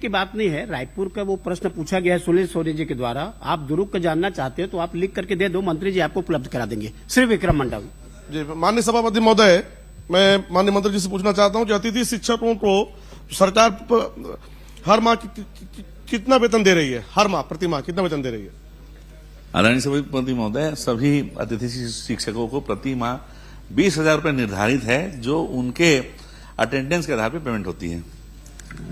की बात नहीं है। रायपुर का वो प्रश्न पूछा गया है सुनील सोनी जी के द्वारा। आप दुरुस्त जानना चाहते हो तो आप लिख करके दे दो, मंत्री जी आपको उपलब्ध करा देंगे। श्री विक्रम मंडल जी, माननीय सभापति महोदय, मैं माननीय मंत्री जी से पूछना चाहता हूं कि अतिथि शिक्षकों को सरकार हर माह कितना वेतन दे रही है? हर माह प्रति माह कितना वेतन दे रही है? आदरणीय सभापति महोदय, सभी अतिथि शिक्षकों को प्रति माह 20,000 रुपये निर्धारित है, जो उनके अटेंडेंस के आधार पर पेमेंट होती है।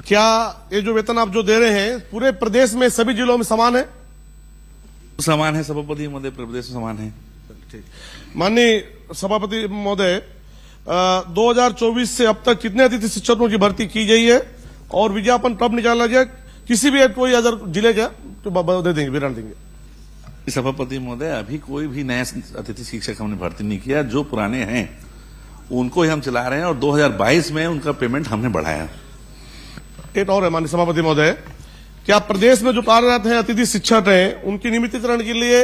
क्या ये जो वेतन आप जो दे रहे हैं पूरे प्रदेश में सभी जिलों में समान है? समान है सभापति महोदय, प्रदेश में समान है। ठीक। माननीय सभापति महोदय, 2024 से अब तक कितने अतिथि शिक्षकों की भर्ती की गई है और विज्ञापन कब निकाला गया? किसी भी कोई अगर जिले का तो दे देंगे, विवरण देंगे। सभापति महोदय, अभी कोई भी नया अतिथि शिक्षक हमने भर्ती नहीं किया। जो पुराने हैं उनको ही हम चला रहे हैं और 2022 में उनका पेमेंट हमने बढ़ाया। एक और है माननीय सभापति महोदय, क्या प्रदेश में जो कार्यरत हैं अतिथि शिक्षक हैं उनकी नियमितीकरण के लिए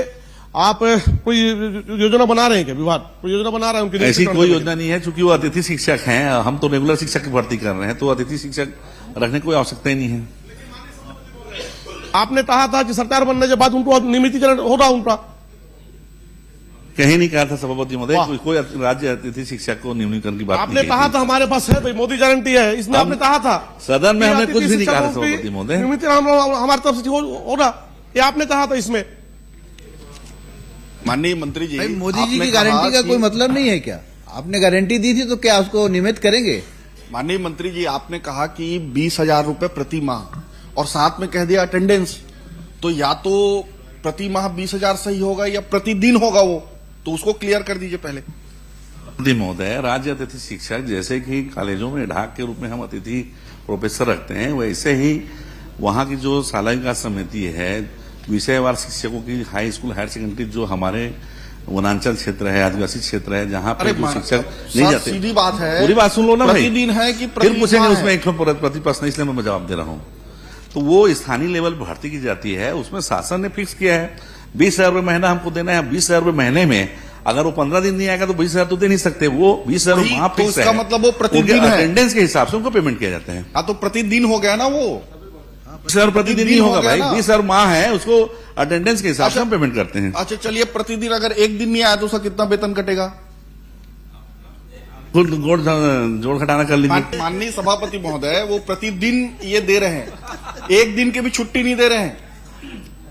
आप कोई योजना बना रहे हैं क्या? विभाग कोई योजना बना रहा है उनकी? ऐसी कोई योजना नहीं है, चूंकि वो अतिथि शिक्षक हैं। हम तो रेगुलर शिक्षक की भर्ती कर रहे हैं, तो अतिथि शिक्षक रखने की कोई आवश्यकता ही नहीं है। आपने कहा था कि सरकार बनने के बाद उनको नियमितीकरण होगा उनका। कहीं नहीं कहा था सभापति महोदय, कोई राज्य अतिथि शिक्षक को नियमितीकरण की बात आपने नहीं कहा था हमारे पास है भाई, मोदी गारंटी है, इसमें आपने कहा था। सदन में हमने कुछ भी नहीं कहा था सभापति महोदय। नियमितीकरण हमारी तरफ से होगा, ये आपने कहा था। इसमें माननीय मंत्री जी, मोदी जी की गारंटी का कोई मतलब नहीं है क्या? आपने गारंटी दी थी तो क्या उसको नियमित करेंगे? माननीय मंत्री जी, आपने कहा कि 20,000 रुपए प्रति माह और साथ में कह दिया अटेंडेंस, तो या तो प्रति माह 20,000 सही होगा या प्रतिदिन होगा, वो तो उसको क्लियर कर दीजिए पहले। महोदय, राज्य अतिथि शिक्षक जैसे कि कॉलेजों में ढाक के रूप में हम अतिथि प्रोफेसर रखते हैं, वैसे ही वहां की जो सालाना समिति है विषयवार शिक्षकों की हाई स्कूल हायर सेकेंडरी जो हमारे वनांचल क्षेत्र है, आदिवासी क्षेत्र है, जहां पर जो शिक्षक नहीं जाते। सीधी बात है, पूरी बात सुन लो ना भाई। प्रतिदिन है कि फिर पूछेंगे उसमें एक प्रति प्रश्न, इसलिए मैं जवाब दे रहा हूं। तो वो स्थानीय लेवल पर भर्ती की जाती है, उसमें शासन ने फिक्स किया है 20,000 रुपये महीना हमको देना है। 20,000 रुपये महीने में अगर वो 15 दिन नहीं आएगा तो 20,000 तो दे नहीं सकते। वो 20,000 वहां फिक्स है, मतलब वो प्रतिदिन है, अटेंडेंस के हिसाब से उनको पेमेंट किया जाता है। हाँ, तो प्रतिदिन हो गया ना वो। 20,000 प्रतिदिन नहीं होगा भाई, 20,000 माह है, उसको अटेंडेंस के हिसाब से हम पेमेंट करते हैं। अच्छा चलिए, प्रतिदिन अगर एक दिन नहीं आया तो उसका कितना वेतन कटेगा? जोड़ घटाना कर लीजिए। माननीय सभापति महोदय, वो प्रतिदिन ये दे रहे हैं, एक दिन की भी छुट्टी नहीं दे रहे हैं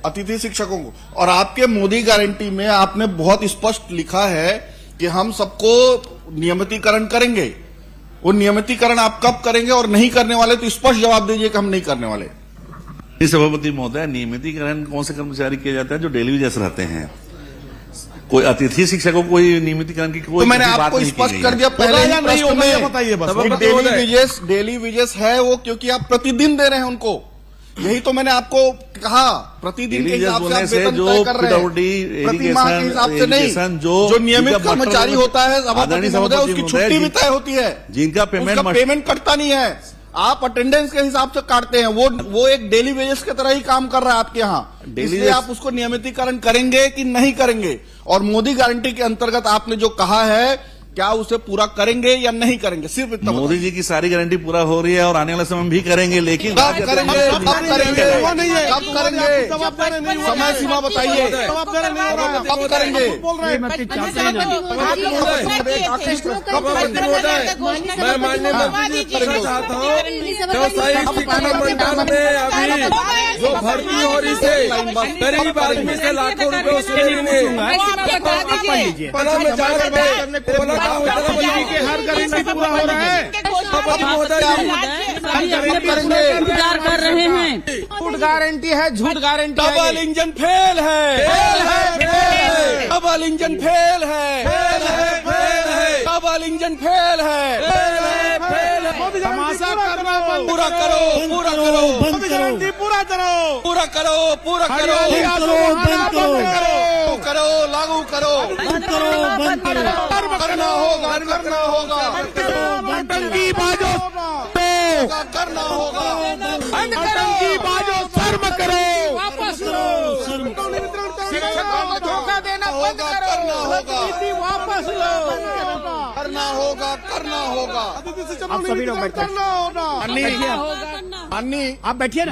अतिथि शिक्षकों को। और आपके मोदी गारंटी में आपने बहुत स्पष्ट लिखा है कि हम सबको नियमितीकरण करेंगे। वो नियमितीकरण आप कब करेंगे और नहीं करने वाले, तो स्पष्ट जवाब दीजिए कि हम नहीं करने वाले। सभापति महोदय, नियमितीकरण कौन से कर्मचारी किया जाता है? जो डेली वेजेस रहते हैं। कोई अतिथि शिक्षकों को कोई नियमितीकरण की कोई तो मैंने आपको स्पष्ट कर दिया पहले ही प्रश्न में, बताइए बस। डेली वेजेस है वो, क्योंकि आप प्रतिदिन दे रहे हैं उनको। यही तो मैंने आपको कहा, प्रतिदिन के हिसाब से आप वेतन तय कर रहे हैं, प्रति माह के हिसाब से नहीं। जो नियमित कर्मचारी होता है सभापति महोदय, उसकी छुट्टी भी तय होती है, जिनका पेमेंट कटता नहीं है। आप अटेंडेंस के हिसाब से काटते हैं, वो एक डेली वेजेस की तरह ही काम कर रहा है आपके यहाँ। इसलिए आप उसको नियमितीकरण करेंगे कि नहीं करेंगे? और मोदी गारंटी के अंतर्गत आपने जो कहा है, क्या उसे पूरा करेंगे या नहीं करेंगे? सिर्फ इतना। मोदी जी की सारी गारंटी पूरा हो रही है और आने वाले समय भी करेंगे, लेकिन कब करेंगे? समय सीमा बताइए, कब करेंगे? मैं माननीय मंत्री जी से चाहता हूँ, व्यवसायिक शिक्षण मंडल में अभी जो भर्ती हो रही है, गरीब आदमी से लाखों रुपए वसूलेंगे। के हर गरीब पूरा हो रहा है। इंतजार कर रहे हैं। झूठ गारंटी है, झूठ गारंटी। डबल इंजन फेल है, डबल इंजन फेल है, डबल इंजन फेल है। तमाशा करना बंद पूरा करो, पूरा करो, गारंटी पूरा करो, पूरा करो, पूरा करो, करो, लागू करो, करना होगा, करना होगा, आतंकी बाजो करना होगा, आतंकी बाजो शर्म करो, वापस लो। शिक्षकों को धोखा देना होगा, करना होगा, वापस लो, करना होगा, करना होगा। आप सभी लोग बैठे अन्नी, आप बैठिए ना।